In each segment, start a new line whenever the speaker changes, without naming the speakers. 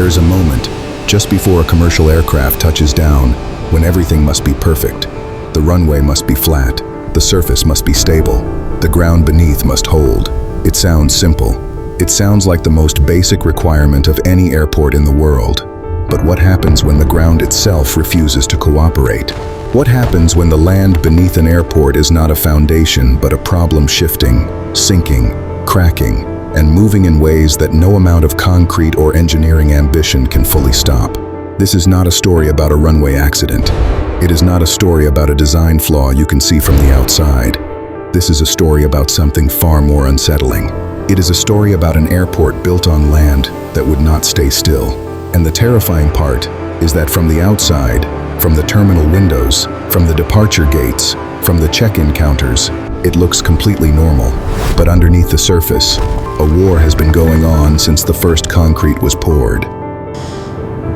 There is a moment, just before a commercial aircraft touches down, when everything must be perfect. The runway must be flat, the surface must be stable, the ground beneath must hold. It sounds simple. It sounds like the most basic requirement of any airport in the world. But what happens when the ground itself refuses to cooperate? What happens when the land beneath an airport is not a foundation, but a problem shifting, sinking, cracking, and moving in ways that no amount of concrete or engineering ambition can fully stop? This is not a story about a runway accident. It is not a story about a design flaw you can see from the outside. This is a story about something far more unsettling. It is a story about an airport built on land that would not stay still. And the terrifying part is that from the outside, from the terminal windows, from the departure gates, from the check-in counters, it looks completely normal. But underneath the surface, a war has been going on since the first concrete was poured.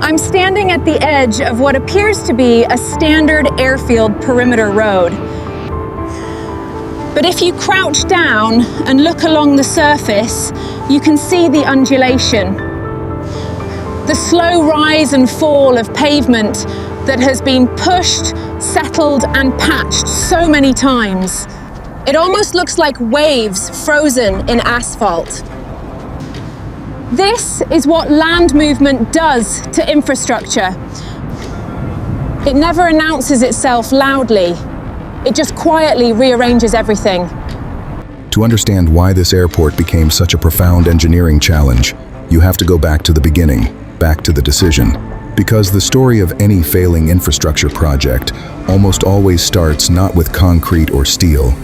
I'm standing at the edge of what appears to be a standard airfield perimeter road. But if you crouch down and look along the surface, you can see the undulation. The slow rise and fall of pavement that has been pushed, settled, and patched so many times. It almost looks like waves frozen in asphalt. This is what land movement does to infrastructure. It never announces itself loudly. It just quietly rearranges everything.
To understand why this airport became such a profound engineering challenge, you have to go back to the beginning, back to the decision. Because the story of any failing infrastructure project almost always starts not with concrete or steel,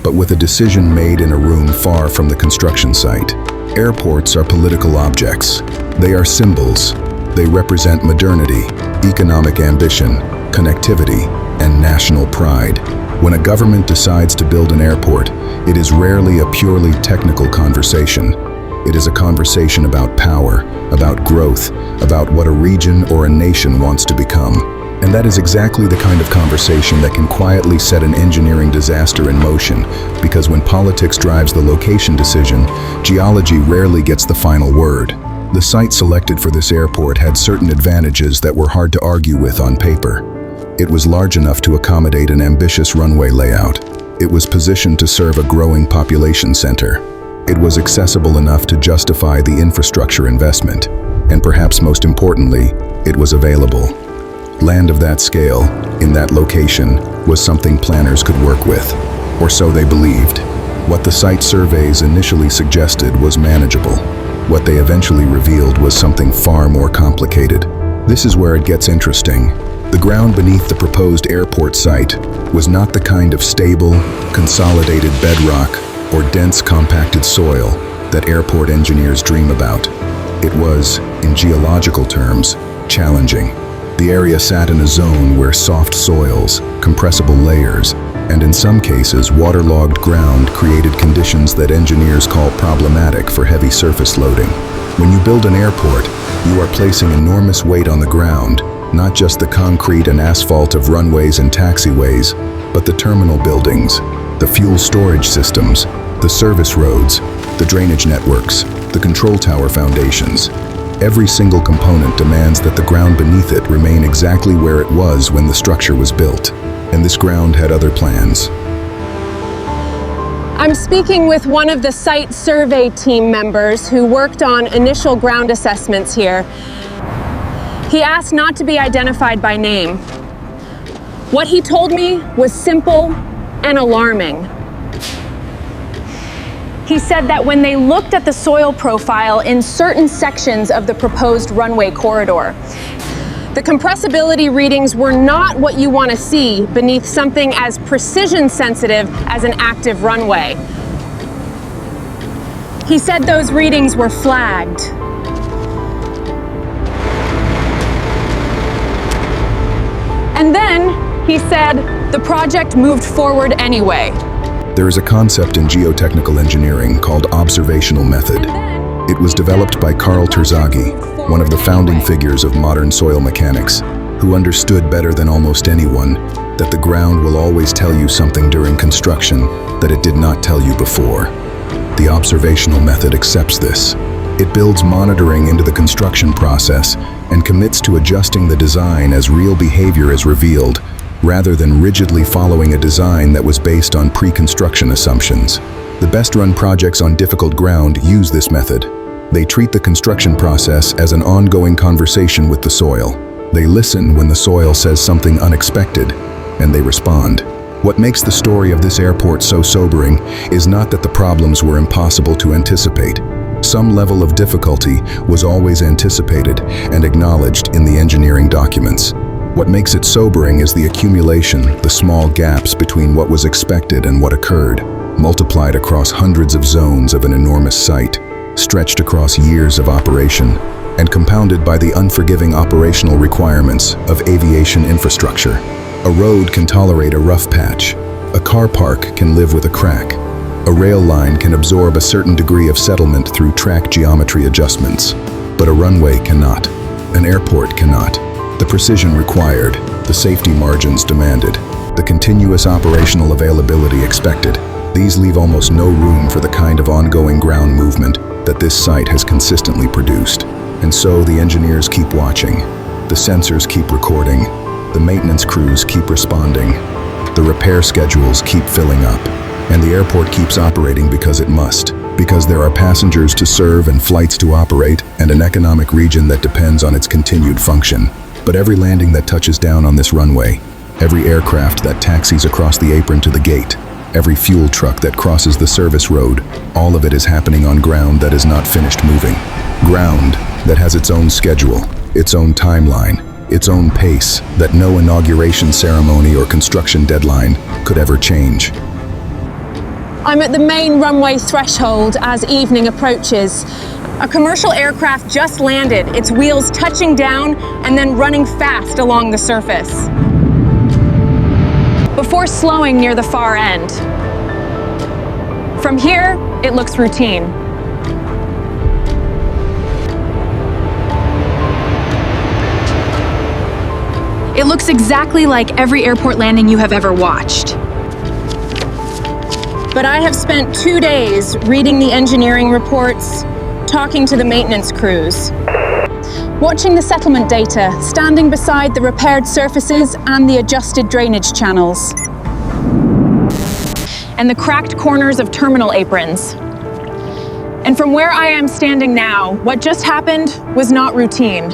but with a decision made in a room far from the construction site. Airports are political objects. They are symbols. They represent modernity, economic ambition, connectivity, and national pride. When a government decides to build an airport, it is rarely a purely technical conversation. It is a conversation about power, about growth, about what a region or a nation wants to become. And that is exactly the kind of conversation that can quietly set an engineering disaster in motion, because when politics drives the location decision, geology rarely gets the final word. The site selected for this airport had certain advantages that were hard to argue with on paper. It was large enough to accommodate an ambitious runway layout. It was positioned to serve a growing population center. It was accessible enough to justify the infrastructure investment. And perhaps most importantly, it was available. Land of that scale, in that location, was something planners could work with, or so they believed. What the site surveys initially suggested was manageable. What they eventually revealed was something far more complicated. This is where it gets interesting. The ground beneath the proposed airport site was not the kind of stable, consolidated bedrock or dense compacted soil that airport engineers dream about. It was, in geological terms, challenging. The area sat in a zone where soft soils, compressible layers, and in some cases waterlogged ground created conditions that engineers call problematic for heavy surface loading. When you build an airport, you are placing enormous weight on the ground, not just the concrete and asphalt of runways and taxiways, but the terminal buildings, the fuel storage systems, the service roads, the drainage networks, the control tower foundations. Every single component demands that the ground beneath it remain exactly where it was when the structure was built. And this ground had other plans.
I'm speaking with one of the site survey team members who worked on initial ground assessments here. He asked not to be identified by name. What he told me was simple and alarming. He said that when they looked at the soil profile in certain sections of the proposed runway corridor, the compressibility readings were not what you want to see beneath something as precision sensitive as an active runway. He said those readings were flagged. And then he said the project moved forward anyway.
There is a concept in geotechnical engineering called observational method. It was developed by Carl Terzaghi, one of the founding figures of modern soil mechanics, who understood better than almost anyone that the ground will always tell you something during construction that it did not tell you before. The observational method accepts this. It builds monitoring into the construction process and commits to adjusting the design as real behavior is revealed, rather than rigidly following a design that was based on pre-construction assumptions. The best-run projects on difficult ground use this method. They treat the construction process as an ongoing conversation with the soil. They listen when the soil says something unexpected, and they respond. What makes the story of this airport so sobering is not that the problems were impossible to anticipate. Some level of difficulty was always anticipated and acknowledged in the engineering documents. What makes it sobering is the accumulation, the small gaps between what was expected and what occurred, multiplied across hundreds of zones of an enormous site, stretched across years of operation, and compounded by the unforgiving operational requirements of aviation infrastructure. A road can tolerate a rough patch. A car park can live with a crack. A rail line can absorb a certain degree of settlement through track geometry adjustments. But a runway cannot. An airport cannot. The precision required, the safety margins demanded, the continuous operational availability expected. These leave almost no room for the kind of ongoing ground movement that this site has consistently produced. And so the engineers keep watching. The sensors keep recording. The maintenance crews keep responding. The repair schedules keep filling up. And the airport keeps operating because it must. Because there are passengers to serve and flights to operate, and an economic region that depends on its continued function. But every landing that touches down on this runway, every aircraft that taxis across the apron to the gate, every fuel truck that crosses the service road, all of it is happening on ground that is not finished moving. Ground that has its own schedule, its own timeline, its own pace that no inauguration ceremony or construction deadline could ever change.
I'm at the main runway threshold as evening approaches. A commercial aircraft just landed, its wheels touching down and then running fast along the surface, before slowing near the far end. From here, it looks routine. It looks exactly like every airport landing you have ever watched. But I have spent 2 days reading the engineering reports, talking to the maintenance crews, watching the settlement data, standing beside the repaired surfaces and the adjusted drainage channels, and the cracked corners of terminal aprons. And from where I am standing now, what just happened was not routine.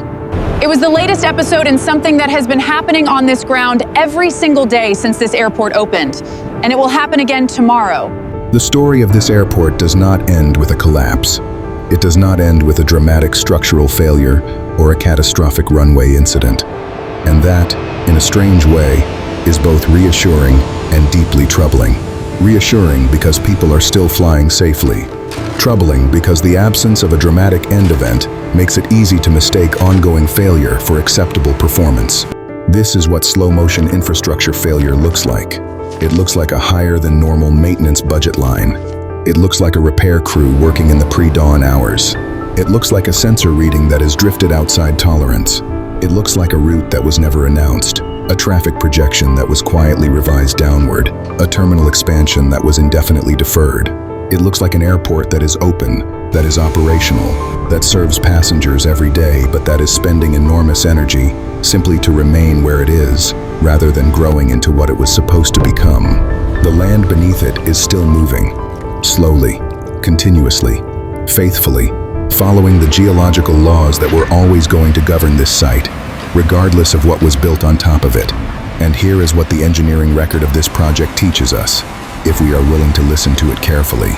It was the latest episode in something that has been happening on this ground every single day since this airport opened, and it will happen again tomorrow.
The story of this airport does not end with a collapse. It does not end with a dramatic structural failure or a catastrophic runway incident. And that, in a strange way, is both reassuring and deeply troubling. Reassuring because people are still flying safely. Troubling because the absence of a dramatic end event makes it easy to mistake ongoing failure for acceptable performance. This is what slow-motion infrastructure failure looks like. It looks like a higher than normal maintenance budget line. It looks like a repair crew working in the pre-dawn hours. It looks like a sensor reading that has drifted outside tolerance. It looks like a route that was never announced, a traffic projection that was quietly revised downward, a terminal expansion that was indefinitely deferred. It looks like an airport that is open, that is operational, that serves passengers every day, but that is spending enormous energy simply to remain where it is, rather than growing into what it was supposed to become. The land beneath it is still moving, slowly, continuously, faithfully, following the geological laws that were always going to govern this site, regardless of what was built on top of it. And here is what the engineering record of this project teaches us, if we are willing to listen to it carefully.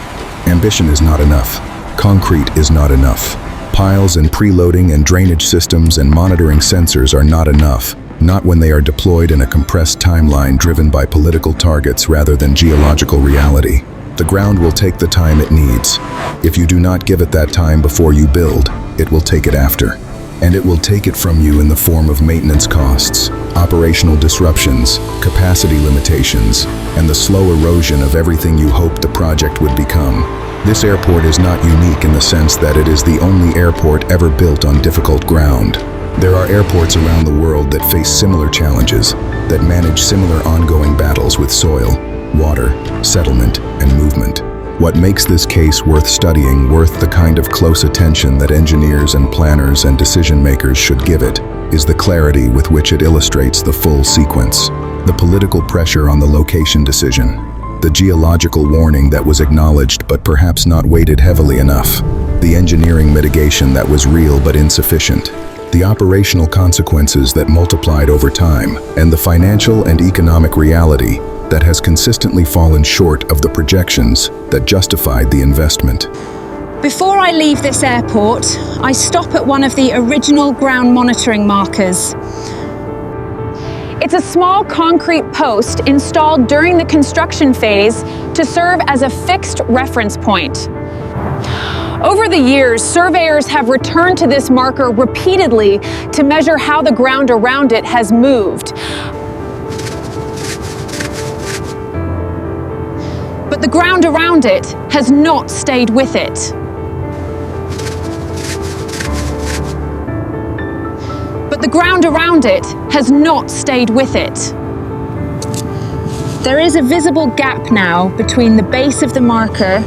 Ambition is not enough. Concrete is not enough. Piles and preloading and drainage systems and monitoring sensors are not enough, not when they are deployed in a compressed timeline driven by political targets rather than geological reality. The ground will take the time it needs. If you do not give it that time before you build, it will take it after. And it will take it from you in the form of maintenance costs, operational disruptions, capacity limitations, and the slow erosion of everything you hoped the project would become. This airport is not unique in the sense that it is the only airport ever built on difficult ground. There are airports around the world that face similar challenges, that manage similar ongoing battles with soil, water, settlement, and movement. What makes this case worth studying, worth the kind of close attention that engineers and planners and decision-makers should give it, is the clarity with which it illustrates the full sequence. The political pressure on the location decision, the geological warning that was acknowledged but perhaps not weighted heavily enough, the engineering mitigation that was real but insufficient, the operational consequences that multiplied over time, and the financial and economic reality that has consistently fallen short of the projections that justified the investment.
Before I leave this airport, I stop at one of the original ground monitoring markers. It's a small concrete post installed during the construction phase to serve as a fixed reference point. Over the years, surveyors have returned to this marker repeatedly to measure how the ground around it has moved. But the ground around it has not stayed with it. But the ground around it has not stayed with it. There is a visible gap now between the base of the marker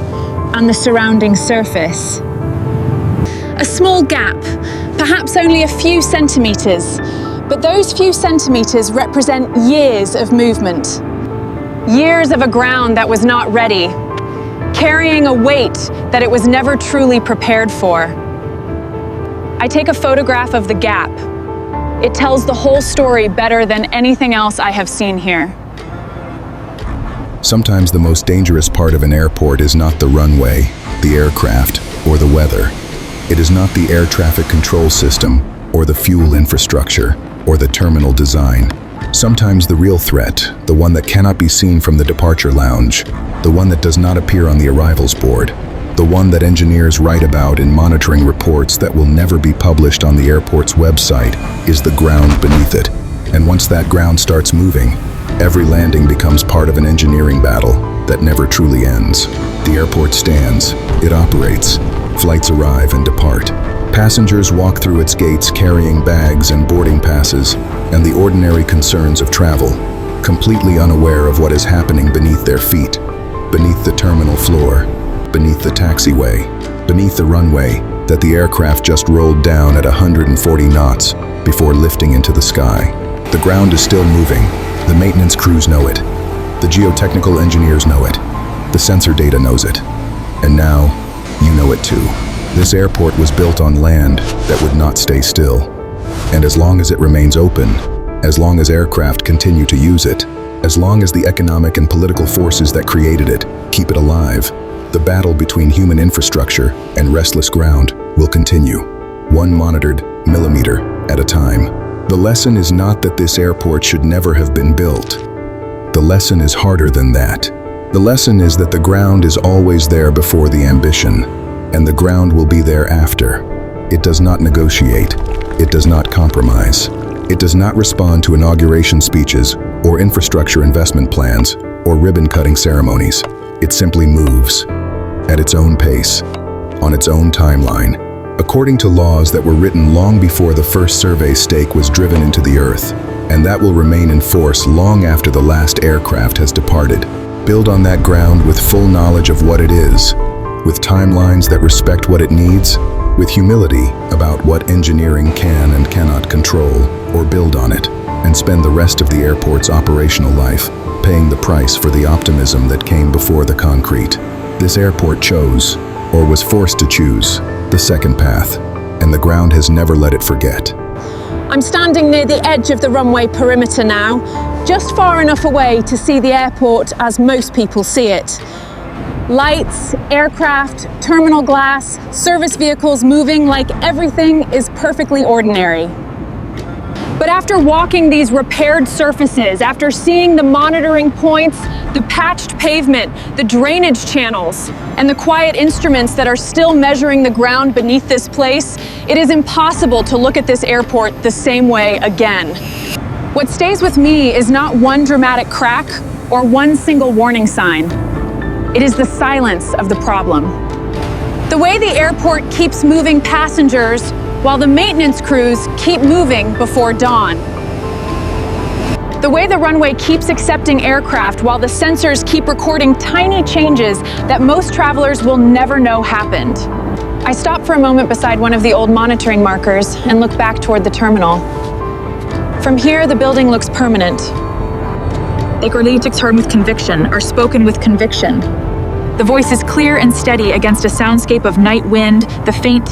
and the surrounding surface. A small gap, perhaps only a few centimeters, but those few centimeters represent years of movement. Years of a ground that was not ready, carrying a weight that it was never truly prepared for. I take a photograph of the gap. It tells the whole story better than anything else I have seen here.
Sometimes the most dangerous part of an airport is not the runway, the aircraft, or the weather. It is not the air traffic control system, or the fuel infrastructure, or the terminal design. Sometimes the real threat, the one that cannot be seen from the departure lounge, the one that does not appear on the arrivals board, the one that engineers write about in monitoring reports that will never be published on the airport's website, is the ground beneath it. And once that ground starts moving, every landing becomes part of an engineering battle that never truly ends. The airport stands, it operates, flights arrive and depart. Passengers walk through its gates carrying bags and boarding passes and the ordinary concerns of travel, completely unaware of what is happening beneath their feet, beneath the terminal floor, beneath the taxiway, beneath the runway that the aircraft just rolled down at 140 knots before lifting into the sky. The ground is still moving. The maintenance crews know it. The geotechnical engineers know it. The sensor data knows it. And now, you know it too. This airport was built on land that would not stay still. And as long as it remains open, as long as aircraft continue to use it, as long as the economic and political forces that created it keep it alive, the battle between human infrastructure and restless ground will continue, one monitored millimeter at a time. The lesson is not that this airport should never have been built. The lesson is harder than that. The lesson is that the ground is always there before the ambition, and the ground will be there after. It does not negotiate. It does not compromise. It does not respond to inauguration speeches or infrastructure investment plans or ribbon-cutting ceremonies. It simply moves at its own pace, on its own timeline, according to laws that were written long before the first survey stake was driven into the earth, and that will remain in force long after the last aircraft has departed. Build on that ground with full knowledge of what it is, with timelines that respect what it needs, with humility about what engineering can and cannot control or build on it, and spend the rest of the airport's operational life paying the price for the optimism that came before the concrete. This airport chose, or was forced to choose, the second path, and the ground has never let it forget.
I'm standing near the edge of the runway perimeter now, just far enough away to see the airport as most people see it. Lights, aircraft, terminal glass, service vehicles moving like everything is perfectly ordinary. But after walking these repaired surfaces, after seeing the monitoring points, the patched pavement, the drainage channels, and the quiet instruments that are still measuring the ground beneath this place, it is impossible to look at this airport the same way again. What stays with me is not one dramatic crack or one single warning sign. It is the silence of the problem. The way the airport keeps moving passengers while the maintenance crews keep moving before dawn. The way the runway keeps accepting aircraft while the sensors keep recording tiny changes that most travelers will never know happened. I stop for a moment beside one of the old monitoring markers and look back toward the terminal. From here, the building looks permanent. heard with conviction, or spoken with conviction. The voice is clear and steady against a soundscape of night wind, the faint